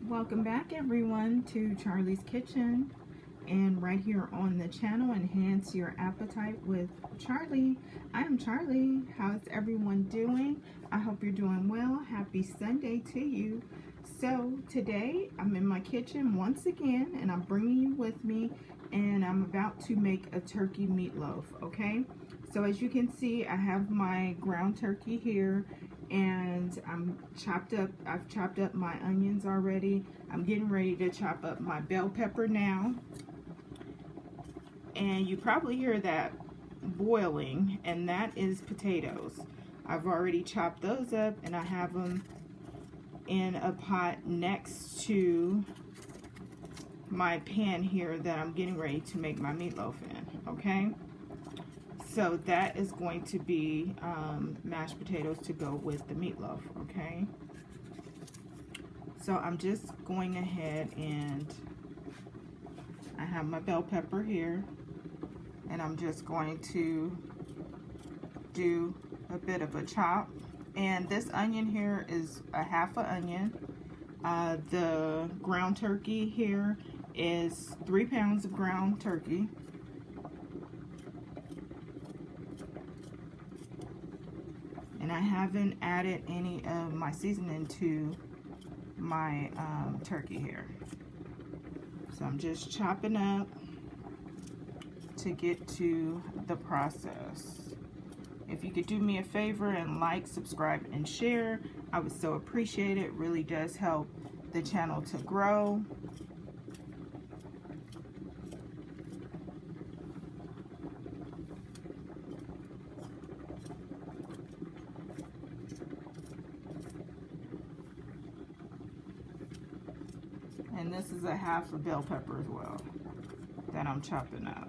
Welcome back everyone to Charlie's Kitchen, and right here on the channel, Enhance Your Appetite with Charlie. I am Charlie. How's everyone doing? I hope you're doing well. Happy Sunday to you. So today I'm in my kitchen once again, and I'm bringing you with me, and I'm about to make a turkey meatloaf. Okay, so as you can see, I have my ground turkey here, and I've chopped up my onions already. I'm getting ready to chop up my bell pepper now. And you probably hear that boiling, and that is potatoes. I've already chopped those up, and I have them in a pot next to my pan here that I'm getting ready to make my meatloaf in, okay? So that is going to be mashed potatoes to go with the meatloaf, okay? So I'm just going ahead, and I have my bell pepper here, and I'm just going to do a bit of a chop. And this onion here is a half an onion. The ground turkey here is 3 pounds of ground turkey. And I haven't added any of my seasoning to my turkey here. So I'm just chopping up to get to the process. If you could do me a favor and like, subscribe, and share, I would so appreciate it. It really does help the channel to grow. And this is a half a bell pepper as well that I'm chopping up.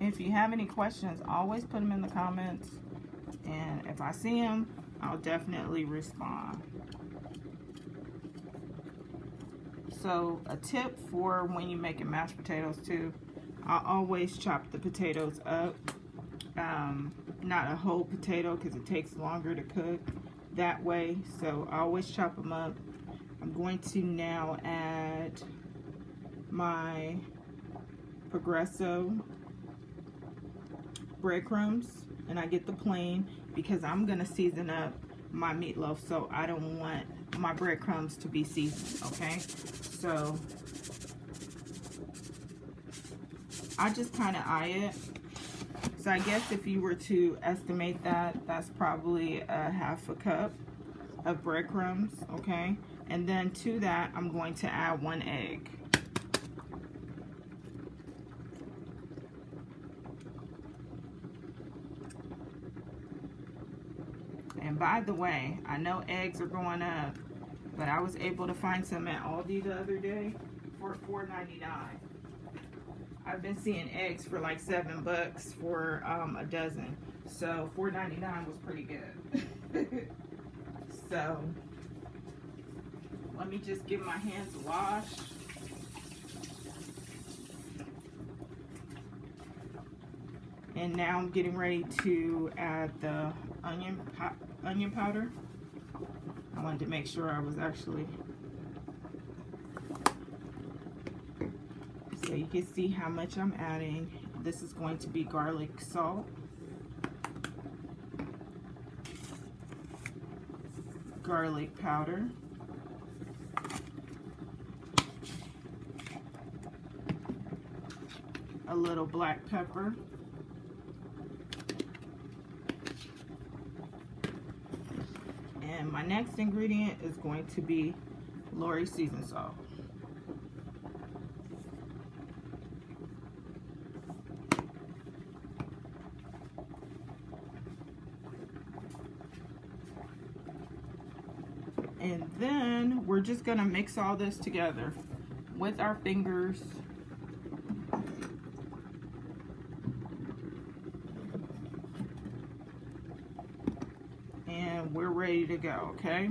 If you have any questions, always put them in the comments, and if I see them, I'll definitely respond. So a tip for when you're making mashed potatoes too, I always chop the potatoes up. Not a whole potato because it takes longer to cook that way, so I always chop them up. I'm going to now add my Progresso breadcrumbs, and I get the plain because I'm gonna season up my meatloaf, so I don't want my breadcrumbs to be seasoned, okay? So I just kind of eye it. So I guess if you were to estimate that, that's probably a half a cup of breadcrumbs, okay? And then to that, I'm going to add 1 egg. And by the way, I know eggs are going up, but I was able to find some at Aldi the other day for $4.99. I've been seeing eggs for like $7 for a dozen, so $4.99 was pretty good. So let me just give my hands a wash. And now I'm getting ready to add the onion powder. I wanted to make sure I was actually, so you can see how much I'm adding. This is going to be garlic salt, garlic powder, a little black pepper, and my next ingredient is going to be Lori seasoned salt. And then we're just gonna mix all this together with our fingers. And we're ready to go, okay?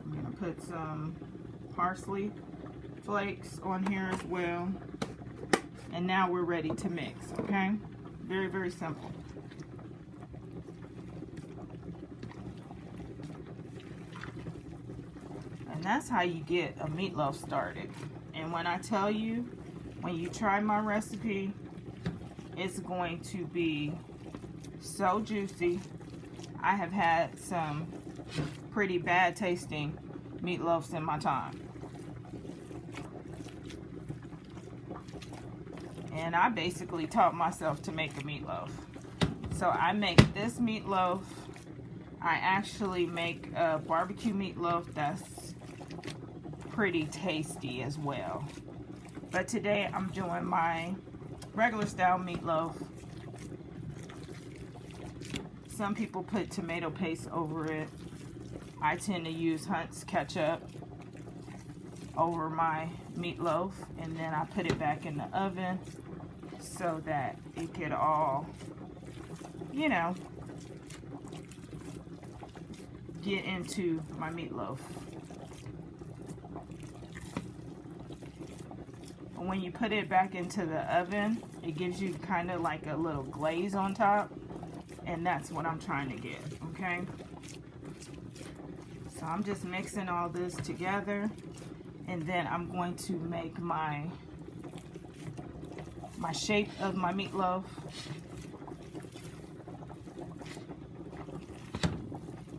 I'm gonna put some parsley flakes on here as well. And now we're ready to mix, okay? Very, very simple. And that's how you get a meatloaf started. And when I tell you, when you try my recipe, it's going to be so juicy. I have had some pretty bad tasting meatloafs in my time. And I basically taught myself to make a meatloaf. So I make this meatloaf. I actually make a barbecue meatloaf that's pretty tasty as well. But today I'm doing my regular style meatloaf. Some people put tomato paste over it. I tend to use Hunt's ketchup over my meatloaf, and then I put it back in the oven so that it could all, you know, get into my meatloaf. When you put it back into the oven, it gives you kind of like a little glaze on top, and that's what I'm trying to get, okay? So I'm just mixing all this together, and then I'm going to make my shape of my meatloaf.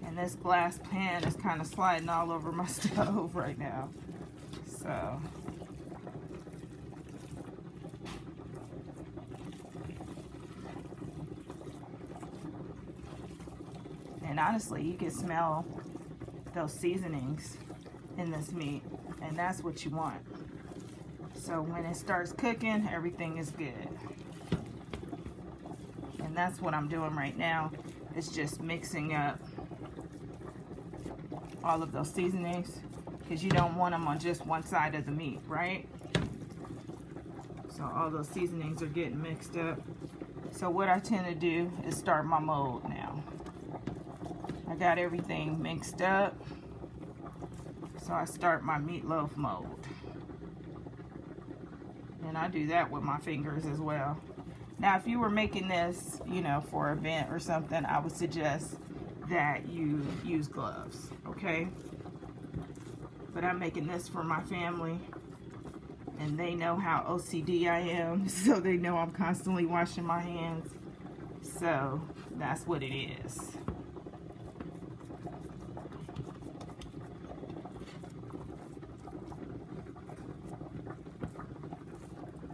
And this glass pan is kind of sliding all over my stove right now. So and honestly, you can smell those seasonings in this meat, and that's what you want. So when it starts cooking, everything is good. And that's what I'm doing right now. It's just mixing up all of those seasonings, because you don't want them on just one side of the meat, right? So all those seasonings are getting mixed up. So what I tend to do is start my mold now. I got everything mixed up, so I start my meatloaf mold. And I do that with my fingers as well. Now, if you were making this, you know, for an event or something, I would suggest that you use gloves, okay? But I'm making this for my family, and they know how OCD I am, so they know I'm constantly washing my hands. So that's what it is.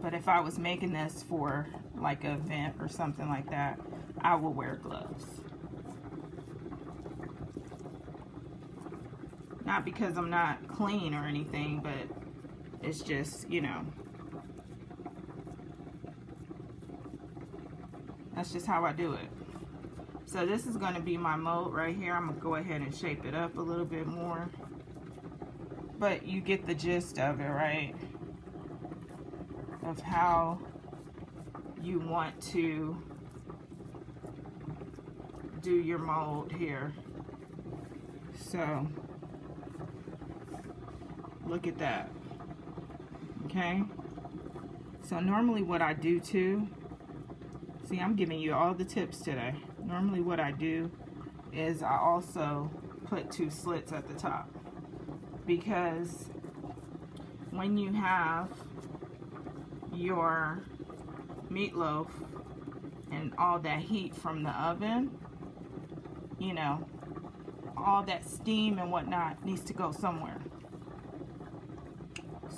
But if I was making this for like an event or something like that, I would wear gloves. Not because I'm not clean or anything, but it's just, you know, that's just how I do it. So this is going to be my mold right here. I'm going to go ahead and shape it up a little bit more. But you get the gist of it, right? Of how you want to do your mold here. So look at that. Okay, so normally what I do too, see, I'm giving you all the tips today. Normally what I do is I also put 2 slits at the top, because when you have your meatloaf and all that heat from the oven, you know, all that steam and whatnot needs to go somewhere.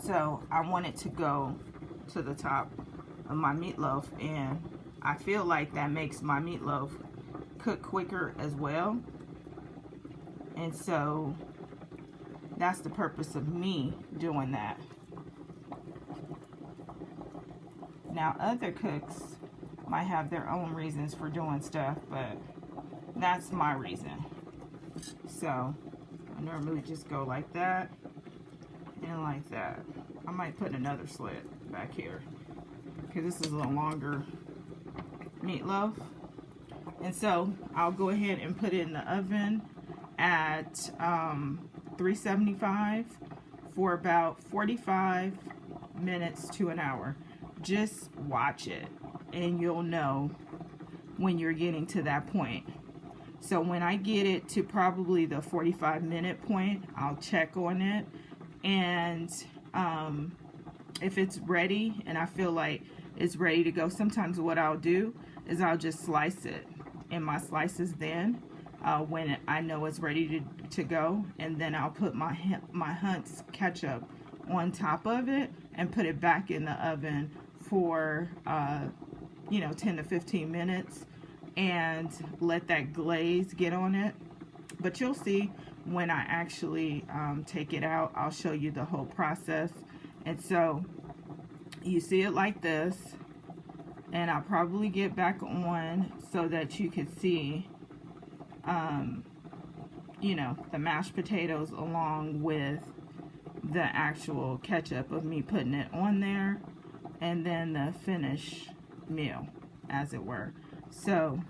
So I want it to go to the top of my meatloaf, and I feel like that makes my meatloaf cook quicker as well. And so that's the purpose of me doing that. Now other cooks might have their own reasons for doing stuff, but that's my reason. So I normally just go like that and like that. I might put another slit back here because this is a longer meatloaf. And so I'll go ahead and put it in the oven at 375 for about 45 minutes to an hour. just watch it and you'll know when you're getting to that point. So when I get it to probably the 45-minute point, I'll check on it, and if it's ready and I feel like it's ready to go, sometimes what I'll do is I'll just slice it in my slices then when I know it's ready to go, and then I'll put my Hunt's ketchup on top of it and put it back in the oven for 10 to 15 minutes and let that glaze get on it. But you'll see when I actually take it out, I'll show you the whole process. And so you see it like this, and I'll probably get back on so that you can see the mashed potatoes along with the actual ketchup of me putting it on there, and then the finished meal, as it were. So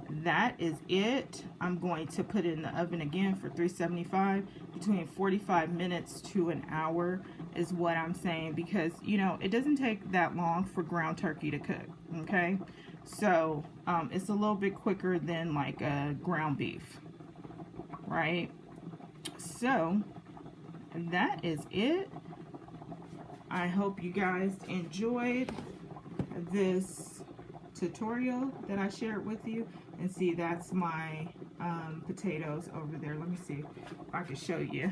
that is it. I'm going to put it in the oven again for 375. Between 45 minutes to an hour is what I'm saying, because it doesn't take that long for ground turkey to cook. Okay, so it's a little bit quicker than like a ground beef, right? So that is it. I hope you guys enjoyed this tutorial that I shared with you. And see, that's my potatoes over there. Let me see if I can show you.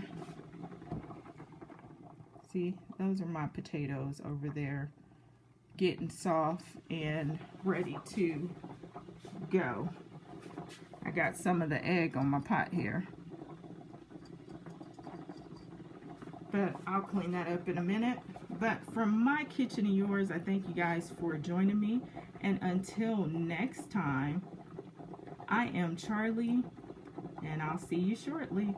See, those are my potatoes over there, getting soft and ready to go. I got some of the egg on my pot here, but I'll clean that up in a minute. But from my kitchen and yours, I thank you guys for joining me, and until next time, I am Charlie, and I'll see you shortly.